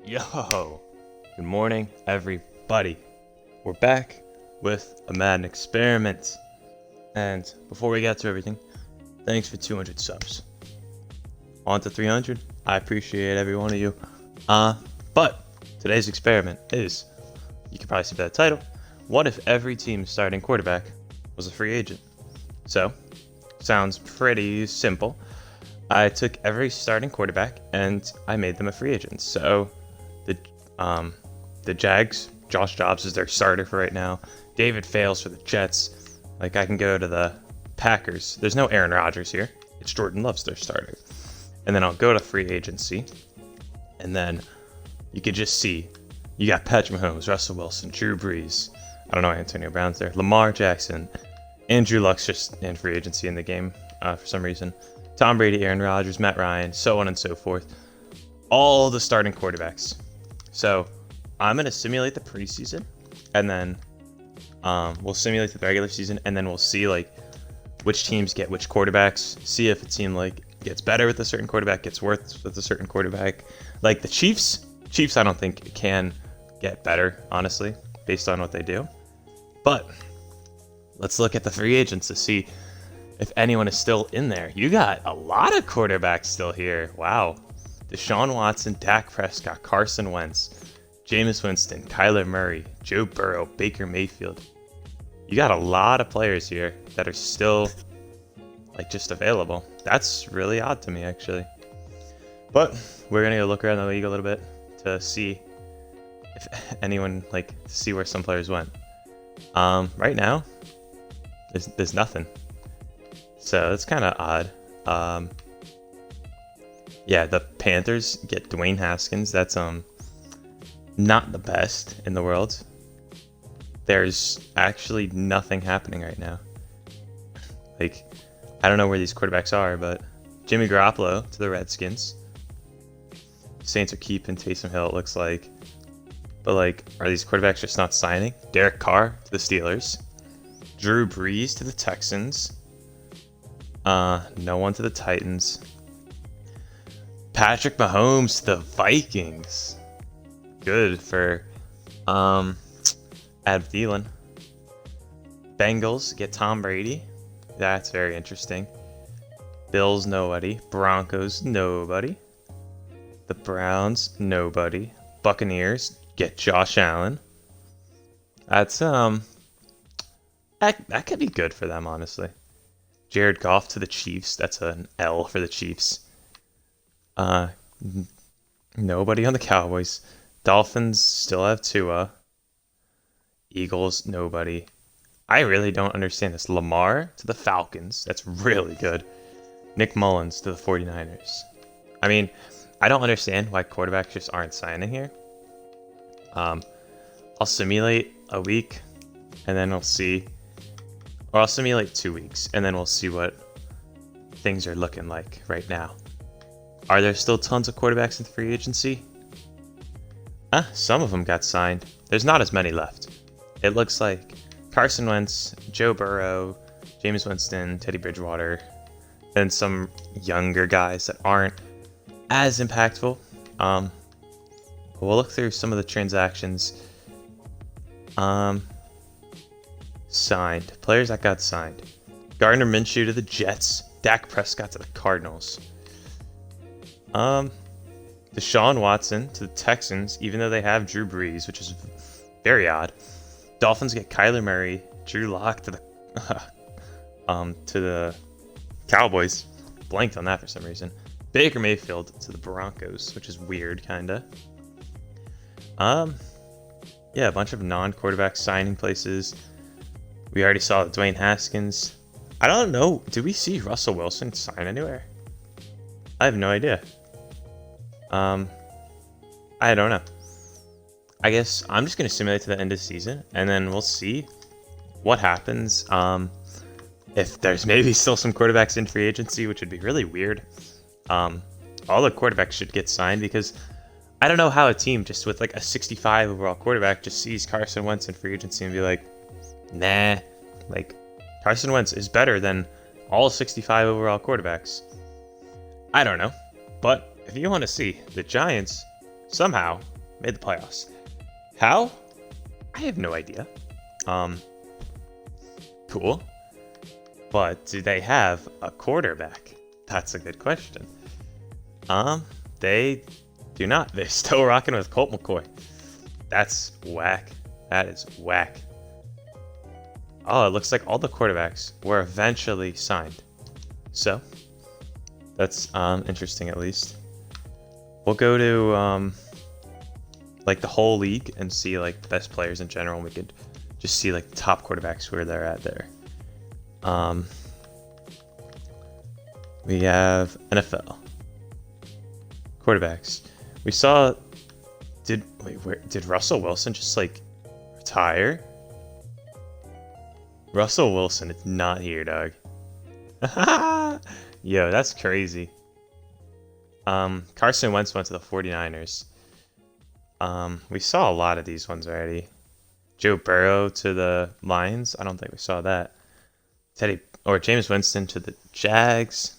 Yo, good morning, everybody. We're back with a Madden experiment. And before we get to everything, thanks for 200 subs. On to 300. I appreciate every one of you. But today's experiment is, you can probably see by the title, what if every team's starting quarterback was a free agent? So, sounds pretty simple. I took every starting quarterback and I made them a free agent. So, the Jags, Josh Jacobs is their starter for right now. David Fales for the Jets. Like, I can go to the Packers. There's no Aaron Rodgers here. It's Jordan Love's their starter. And then I'll go to free agency. And then you could just see, you got Patrick Mahomes, Russell Wilson, Drew Brees. I don't know, Antonio Brown's there. Lamar Jackson. Andrew Luck's just in free agency in the game for some reason. Tom Brady, Aaron Rodgers, Matt Ryan, so on and so forth. All the starting quarterbacks. So I'm going to simulate the preseason, and then we'll simulate the regular season, and then we'll see like which teams get which quarterbacks, see if a team like gets better with a certain quarterback, gets worse with a certain quarterback. Like the Chiefs I don't think can get better, honestly, based on what they do. But let's look at the free agents to see if anyone is still in there. You got a lot of quarterbacks still here. Wow. Deshaun Watson, Dak Prescott, Carson Wentz, Jameis Winston, Kyler Murray, Joe Burrow, Baker Mayfield. You got a lot of players here that are still like just available. That's really odd to me, actually. But we're gonna go look around the league a little bit to see if anyone to see where some players went. Right now, there's nothing. So it's kind of odd. Yeah, the Panthers get Dwayne Haskins. That's not the best in the world. There's actually nothing happening right now. Like, I don't know where these quarterbacks are, but Jimmy Garoppolo to the Redskins. Saints are keeping Taysom Hill, it looks like. But are these quarterbacks just not signing? Derek Carr to the Steelers. Drew Brees to the Texans. No one to the Titans. Patrick Mahomes to the Vikings. Good for Adam Thielen. Bengals get Tom Brady. That's very interesting. Bills, nobody. Broncos, nobody. The Browns, nobody. Buccaneers get Josh Allen. That's that could be good for them, honestly. Jared Goff to the Chiefs. That's an L for the Chiefs. Nobody on the Cowboys. Dolphins still have Tua. Eagles, nobody. I really don't understand this. Lamar to the Falcons. That's really good. Nick Mullins to the 49ers. I mean, I don't understand why quarterbacks just aren't signing here. I'll simulate a week, and then we'll see. Or I'll simulate 2 weeks, and then we'll see what things are looking like right now. Are there still tons of quarterbacks in free agency? Some of them got signed. There's not as many left. It looks like Carson Wentz, Joe Burrow, Jameis Winston, Teddy Bridgewater, and some younger guys that aren't as impactful. We'll look through some of the transactions. Signed. Players that got signed. Gardner Minshew to the Jets. Dak Prescott to the Cardinals. Deshaun Watson to the Texans, even though they have Drew Brees, which is very odd. Dolphins get Kyler Murray, Drew Lock to the Cowboys. Blanked on that for some reason. Baker Mayfield to the Broncos, which is weird, kinda. Yeah, a bunch of non-quarterback signing places. We already saw Dwayne Haskins. I don't know. Did we see Russell Wilson sign anywhere? I have no idea. I don't know. I guess I'm just going to simulate to the end of the season, and then we'll see what happens. If there's maybe still some quarterbacks in free agency, which would be really weird. All the quarterbacks should get signed, because I don't know how a team just with a 65 overall quarterback just sees Carson Wentz in free agency and be like, nah, Carson Wentz is better than all 65 overall quarterbacks. I don't know. But if you want to see the Giants somehow made the playoffs. How? I have no idea. Cool. But do they have a quarterback? That's a good question. They do not. They're still rocking with Colt McCoy. That's whack. That is whack. Oh, it looks like all the quarterbacks were eventually signed. So, that's interesting at least. We'll go to like the whole league and see like the best players in general. And we could just see like the top quarterbacks where they're at there. We have NFL quarterbacks. We saw. Did Russell Wilson just like retire? Russell Wilson is not here, dog. Yo, that's crazy. Carson Wentz went to the 49ers. We saw a lot of these ones already. Joe Burrow to the Lions. I don't think we saw that. James Winston to the Jags.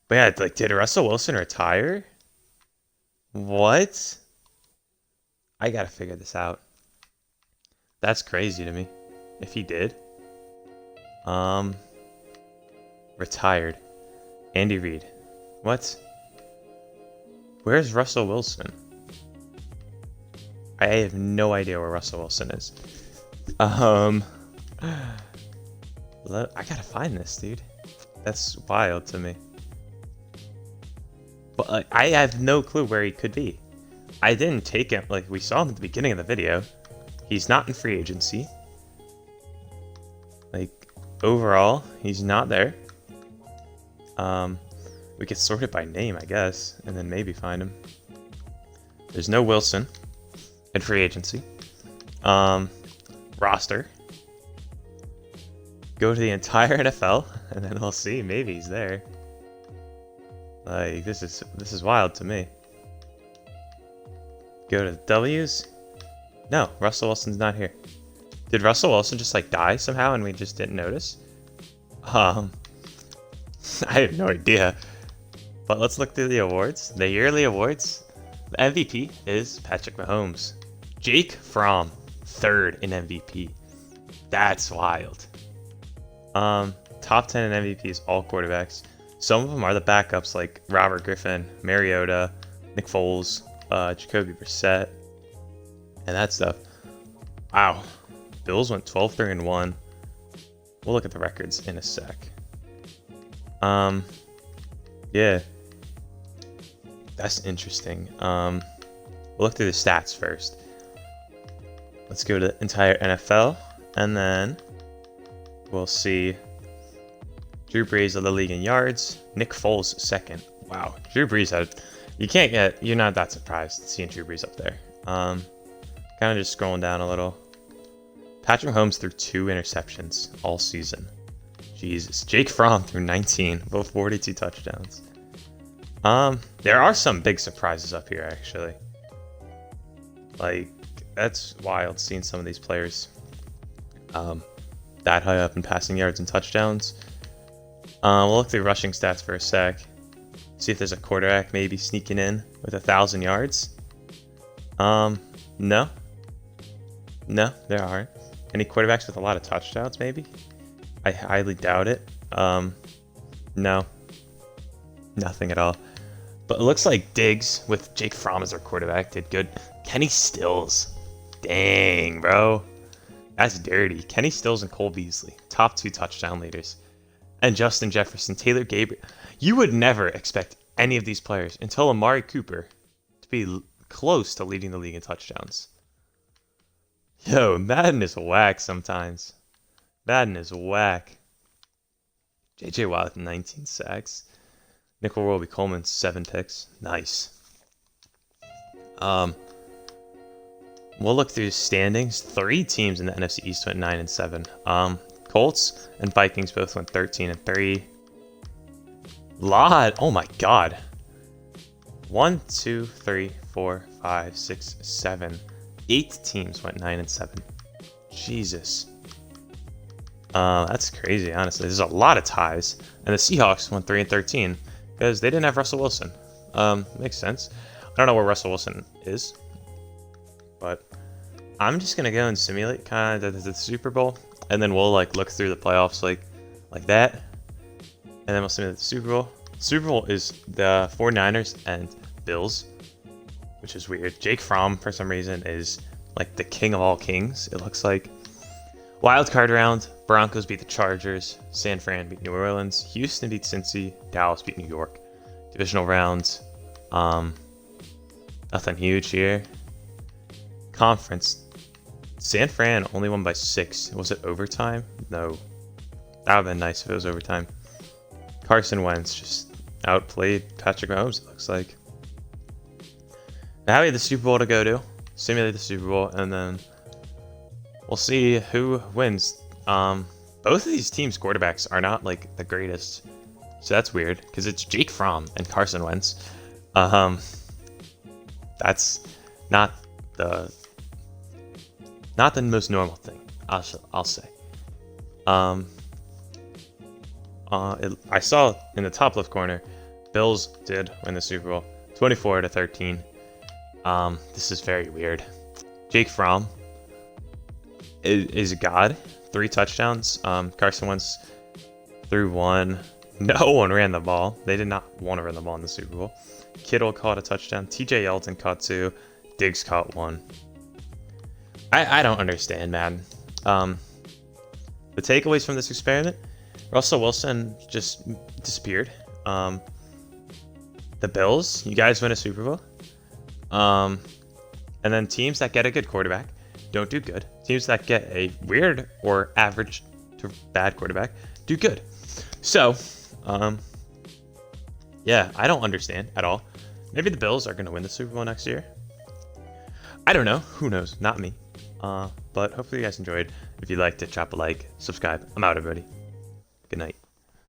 But yeah, like, did Russell Wilson retire? What? I gotta figure this out. That's crazy to me. If he did. Retired. Andy Reid. What? Where's Russell Wilson? I have no idea where Russell Wilson is. I gotta find this, dude. That's wild to me. But I have no clue where he could be. I didn't take him. Like, we saw him at the beginning of the video. He's not in free agency. Like, overall, he's not there. We could sort it by name, I guess, and then maybe find him. There's no Wilson in free agency. Roster. Go to the entire NFL, and then we'll see. Maybe he's there. Like, this is wild to me. Go to the W's. No, Russell Wilson's not here. Did Russell Wilson just like die somehow and we just didn't notice? I have no idea. But let's look through the awards. The yearly awards. The MVP is Patrick Mahomes. Jake Fromm, 3rd in MVP. That's wild. Top 10 in MVPs, all quarterbacks. Some of them are the backups like Robert Griffin, Mariota, Nick Foles, Jacoby Brissett, and that stuff. Wow. Bills went 12-3-1. We'll look at the records in a sec. Yeah. That's interesting. We'll look through the stats first. Let's go to the entire NFL, and then we'll see Drew Brees of the league in yards. Nick Foles 2nd. Wow. Drew Brees you're not that surprised seeing Drew Brees up there. Kind of just scrolling down a little. Patrick Mahomes threw 2 interceptions all season. Jesus. Jake Fromm threw 19, both 42 touchdowns. There are some big surprises up here, actually. Like, that's wild seeing some of these players that high up in passing yards and touchdowns. We'll look through rushing stats for a sec. See if there's a quarterback maybe sneaking in with 1,000 yards. No. No, there aren't. Any quarterbacks with a lot of touchdowns, maybe? I highly doubt it. No. Nothing at all. But it looks like Diggs, with Jake Fromm as their quarterback, did good. Kenny Stills. Dang, bro. That's dirty. Kenny Stills and Cole Beasley, top 2 touchdown leaders. And Justin Jefferson, Taylor Gabriel. You would never expect any of these players until Amari Cooper to be close to leading the league in touchdowns. Yo, Madden is whack sometimes. Madden is whack. J.J. Watt with 19 sacks. Nickel Roby Coleman, 7 picks. Nice. We'll look through standings. 3 teams in the NFC East went 9-7. Colts and Vikings both went 13-3. Oh my god. 1, 2, 3, 4, 5, 6, 7. 8 teams went 9-7. Jesus. That's crazy, honestly. There's a lot of ties. And the Seahawks went 3-13 because they didn't have Russell Wilson. Makes sense. I don't know where Russell Wilson is. But I'm just gonna go and simulate kind of the Super Bowl, and then we'll like look through the playoffs like that, and then we'll simulate the Super Bowl. Super Bowl is the 49ers and Bills, which is weird. Jake Fromm, for some reason, is like the king of all kings, it looks like. Wild card round, Broncos beat the Chargers, San Fran beat New Orleans, Houston beat Cincy, Dallas beat New York. Divisional rounds, nothing huge here. Conference, San Fran only won by 6. Was it overtime? No. That would have been nice if it was overtime. Carson Wentz just outplayed Patrick Mahomes, it looks like. Now we have the Super Bowl to go to. Simulate the Super Bowl, and then we'll see who wins. Both of these teams' quarterbacks are not like the greatest, so that's weird because it's Jake Fromm and Carson Wentz. That's not the most normal thing, I'll say. I saw in the top left corner, Bills did win the Super Bowl, 24-13. This is very weird. Jake Fromm is a god. 3 touchdowns. Carson Wentz threw 1. No one ran the ball. They did not want to run the ball in the Super Bowl. Kittle caught a touchdown. TJ Yeldon caught 2. Diggs caught 1. I don't understand, Madden. The takeaways from this experiment: Russell Wilson just disappeared. The Bills, you guys win a Super Bowl. And then teams that get a good quarterback don't do good. Teams that get a weird or average to bad quarterback do good. So, yeah, I don't understand at all. Maybe the Bills are going to win the Super Bowl next year. I don't know. Who knows? Not me. But hopefully you guys enjoyed. If you'd like to drop a like, subscribe. I'm out, everybody. Good night.